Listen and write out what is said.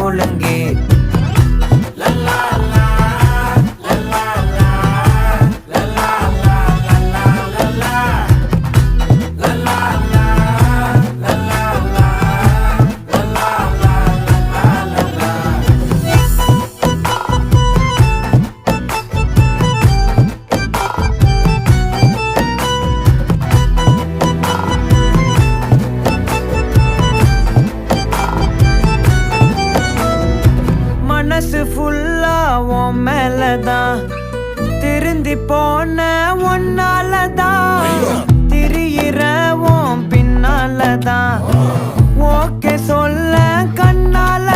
ஒழுங்கு. மனசு ஃபுல்லா உன் மேலதான், திருந்தி போன ஒன்னாலதான், திரியிற உன் பின்னாலதான், ஓகே சொல்ல கண்ணால